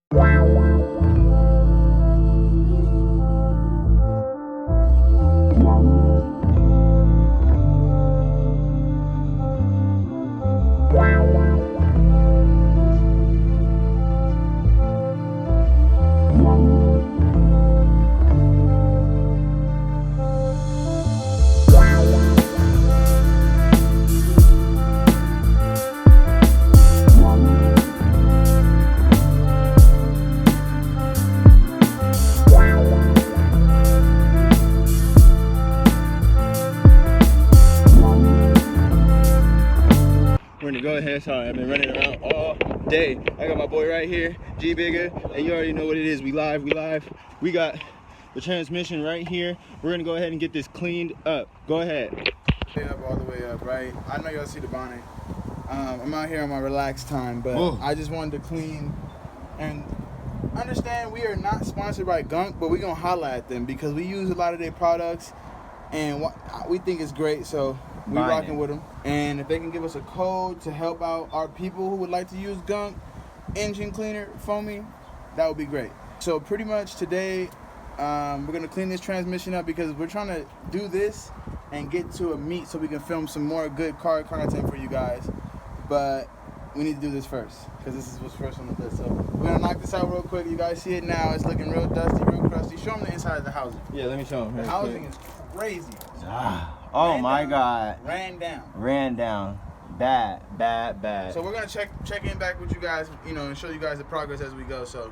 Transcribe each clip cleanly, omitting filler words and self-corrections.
We're gonna go ahead. Sorry, I've been running around all day. I got my boy right here, G Bigger, and you already know what it is. We live. We got the transmission right here. We're gonna go ahead and get this cleaned up. Go ahead. Up all the way up, right? I know y'all see the bonnet. I'm out here on my relaxed time, but I just wanted to clean and understand we are not sponsored by Gunk, but we're gonna holla at them because we use a lot of their products and we think it's great, so we rocking with them. And if they can give us a code to help out our people who would like to use Gunk engine cleaner foaming, that would be great. So pretty much today we're gonna clean this transmission up because we're trying to do this and get to a meet so we can film some more good car content for you guys. But we need to do this first because this is what's first on the list. So we're gonna knock this out real quick. You guys see it now. It's looking real dusty, real crusty. Show them the inside of the housing. Yeah, let me show them. The housing is crazy. Oh my God. Ran down. Ran down. Bad. So we're gonna check in back with you guys, you know, and show you guys the progress as we go. So.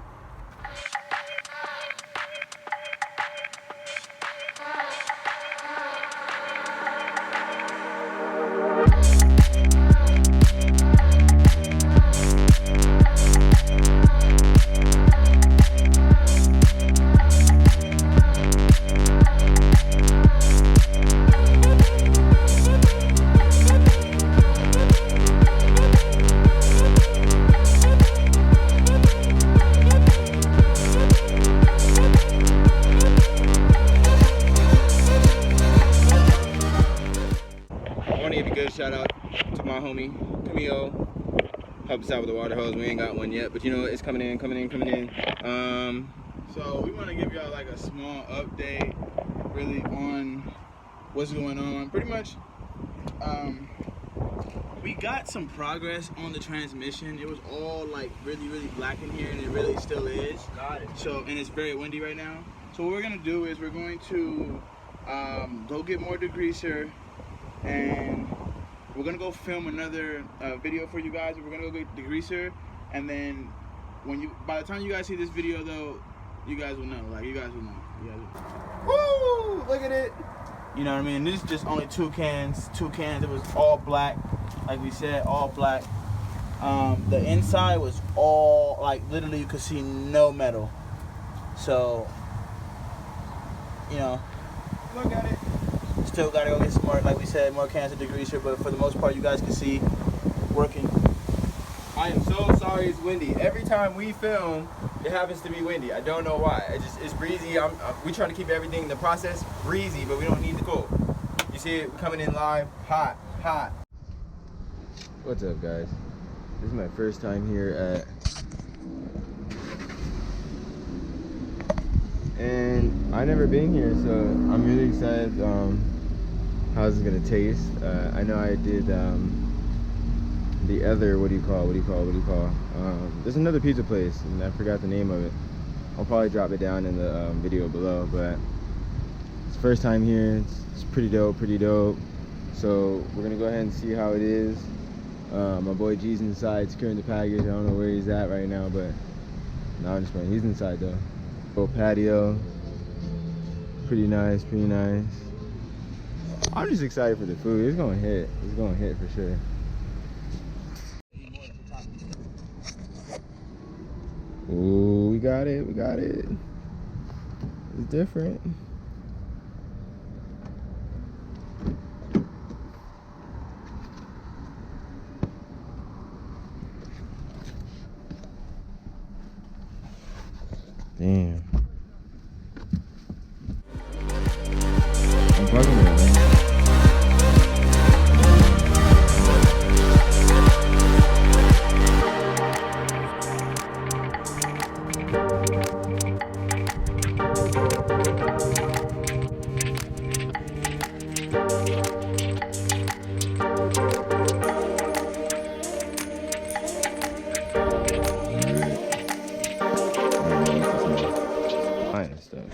Shout out to my homie Camille, help us out with the water hose. We ain't got one yet, but you know it's coming in. So we want to give y'all like a small update, really, on what's going on. Pretty much, we got some progress on the transmission. It was all like really black in here, and it really still is. Got it. So, and it's very windy right now. So what we're gonna do is we're going to go get more degreaser, and we're gonna go film another video for you guys. We're gonna go get degreaser, and then by the time you guys see this video, though, you guys will know. Like, you guys will know. Woo! Look at it. You know what I mean? This is just only two cans. It was all black, like we said, all black. The inside was all like literally you could see no metal. So, you know, look at it. Still gotta go get some more, like we said, more cans of degreaser, but for the most part, you guys can see working. I am so sorry it's windy. Every time we film, it happens to be windy. I don't know why. It's breezy. We trying to keep everything in the process breezy, but we don't need the cold. You see it coming in live, hot. What's up, guys? This is my first time here at, and I've never been here, so I'm really excited. How this is gonna taste. I know I did the other, what do you call? There's another pizza place, and I forgot the name of it. I'll probably drop it down in the video below, but it's first time here. It's pretty dope. So we're gonna go ahead and see how it is. My boy G's inside securing the package. I don't know where he's at right now, but no, I'm just playing. He's inside though. Little patio, pretty nice. I'm just excited for the food. It's gonna hit for sure. Ooh, we got it. It's different. Damn. I'm fucking with it, man.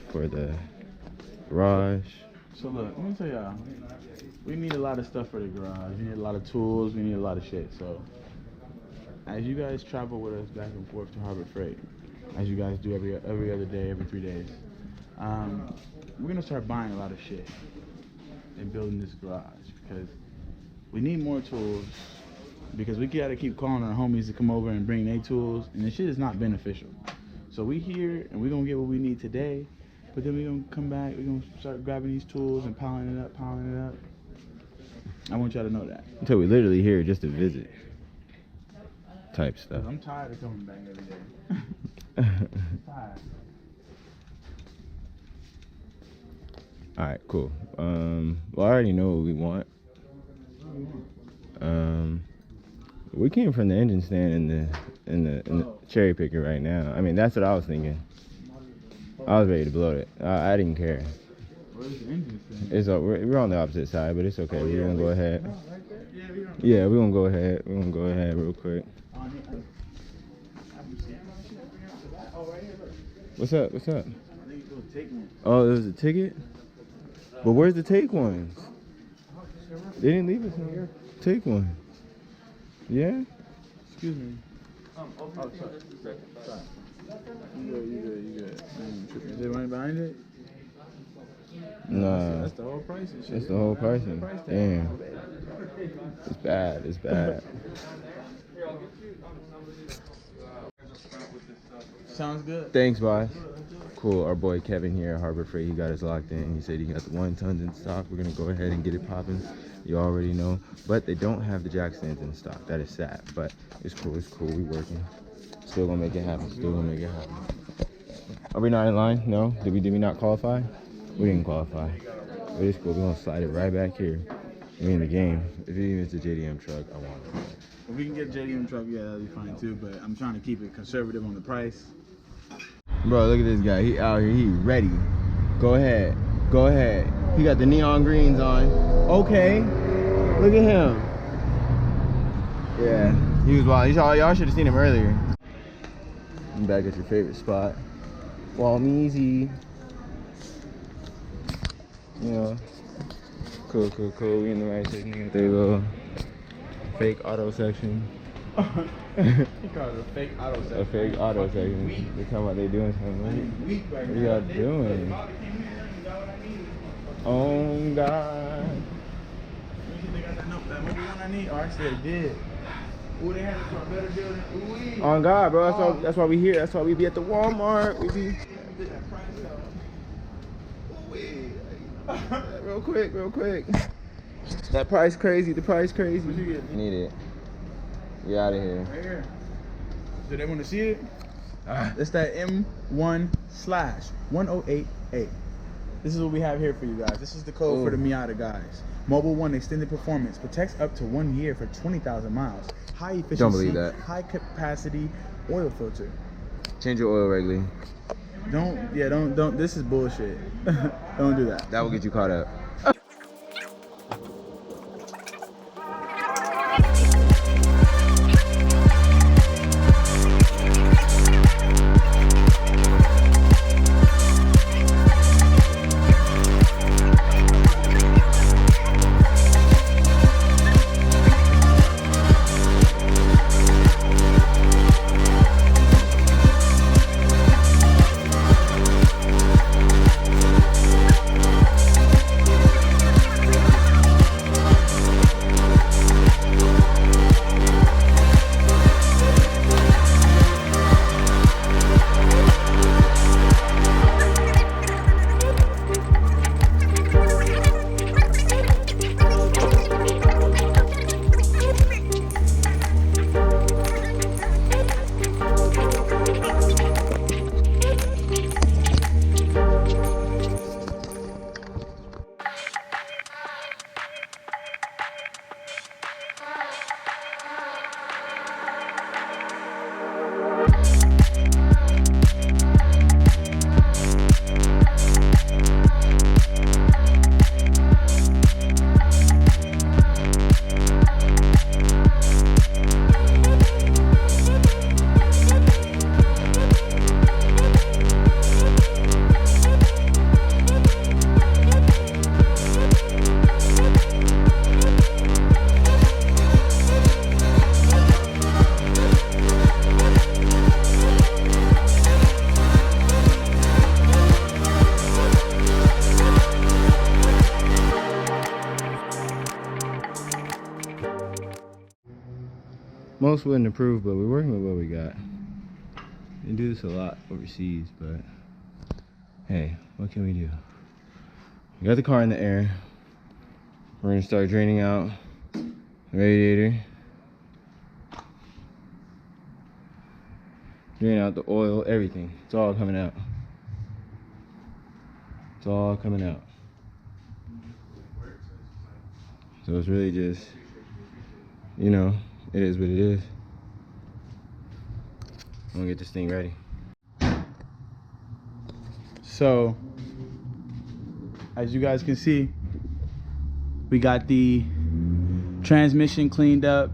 for the garage. So look, let me tell y'all, we need a lot of stuff for the garage. We need a lot of tools. We need a lot of shit. So as you guys travel with us back and forth to Harbor Freight, as you guys do every other day, every 3 days, we're gonna start buying a lot of shit and building this garage because we need more tools. Because we gotta keep calling our homies to come over and bring their tools, and this shit is not beneficial. So we here and we're gonna get what we need today, but then we're gonna come back, we're gonna start grabbing these tools and piling it up. I want y'all to know that. Until we literally here just to visit type stuff. I'm tired of coming back every day. I'm tired. Alright, cool. Well, I already know what we want. We came from the engine stand in the cherry picker right now. I mean, that's what I was thinking. I was ready to blow it. I didn't care. Where's the engine stand? It's we're on the opposite side, but it's okay. We're gonna go ahead. Yeah, we're gonna go ahead. We're gonna go ahead real quick. What's up? What's up? Oh, there's a ticket? But where's the take ones? They didn't leave us here. Take one. Yeah? Excuse me. Sorry. You good. Is there money behind it? Nah. That's the whole price and shit. That's the whole pricing. Damn. It's bad. It's bad. Sounds good. Thanks, boss. Cool. Our boy Kevin here at Harbor Freight, he got us locked in. He said he got the 1 tons in stock. We're gonna go ahead and get it popping. You already know. But they don't have the jack stands in stock. That is sad. But it's cool. It's cool. We working. Still gonna make it happen. Still gonna make it happen. Are we not in line? No? Did we not qualify? We didn't qualify. But it's cool. We're gonna slide it right back here. We in the game. If it's a JDM truck, I want it. If we can get a JDM truck, yeah, that'll be fine too. But I'm trying to keep it conservative on the price. Bro, look at this guy. He out here. He ready. Go ahead. Go ahead. He got the neon greens on. Okay. Look at him. Yeah. He was wild. Y'all should have seen him earlier. I'm back at your favorite spot. Walmeezy. You know. Cool. We in the right section. They little fake auto section. He called it a fake auto section. A fake auto section. They talking about they doing something. What are y'all doing? Oh God. They got that mobile one I need. Oh, actually they did. Ooh, they had it for a better deal than ooh. On God, bro. That's why we here. That's why we be at the Walmart. We be. Real quick. That price crazy. The price crazy. What you get? Need it. We out of here. Right here. Do they want to see it? It's that M1/1088. This is what we have here for you guys. This is the code for the Miata guys. Mobile 1 extended performance protects up to 1 year for 20,000 miles. High efficiency, Don't believe that. high capacity oil filter. Change your oil regularly. Don't. This is bullshit. Don't do that. That will get you caught up. Most wouldn't approve, but we're working with what we got. We do this a lot overseas, but hey, what can we do? We got the car in the air. We're gonna start draining out the radiator. Drain out the oil, everything. It's all coming out. It's all coming out. So it's really just, you know, it is what it is. I'm gonna get this thing ready. So, as you guys can see, we got the transmission cleaned up.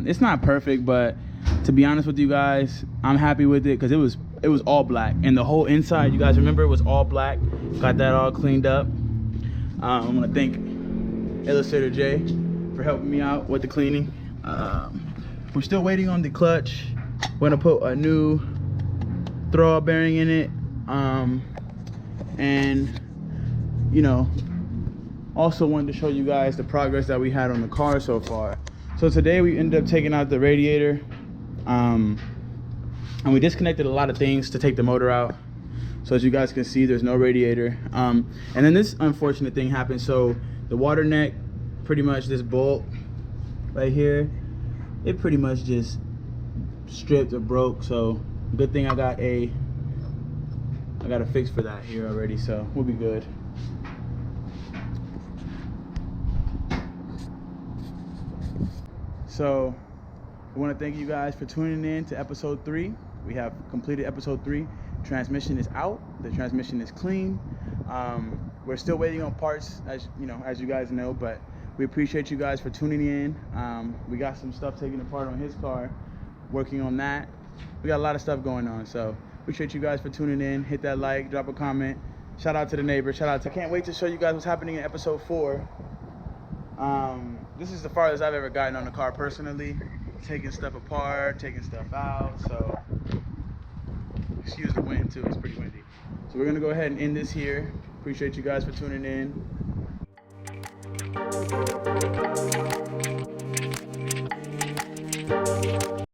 It's not perfect, but to be honest with you guys, I'm happy with it because it was all black, and the whole inside, you guys remember, it was all black. Got that all cleaned up. I want to thank Illustrator Jay for helping me out with the cleaning. We're still waiting on the clutch. We're gonna put a new throw bearing in it, and you know, also wanted to show you guys the progress that we had on the car so far. So today we ended up taking out the radiator, and we disconnected a lot of things to take the motor out. So as you guys can see, there's no radiator. And then this unfortunate thing happened. So the water neck, pretty much this bolt right here, it pretty much just stripped or broke. So good thing I got a fix for that here already, so we'll be good. So I want to thank you guys for tuning in to episode 3. We have completed episode 3. Transmission is out. The transmission is clean. We're still waiting on parts, as you guys know, but we appreciate you guys for tuning in. We got some stuff taken apart on his car, working on that. We got a lot of stuff going on, so appreciate you guys for tuning in. Hit that like, drop a comment. Shout out to the neighbor. I can't wait to show you guys what's happening in episode 4. This is the farthest I've ever gotten on the car personally, taking stuff apart, taking stuff out. So excuse the wind too, it's pretty windy. So we're gonna go ahead and end this here. Appreciate you guys for tuning in.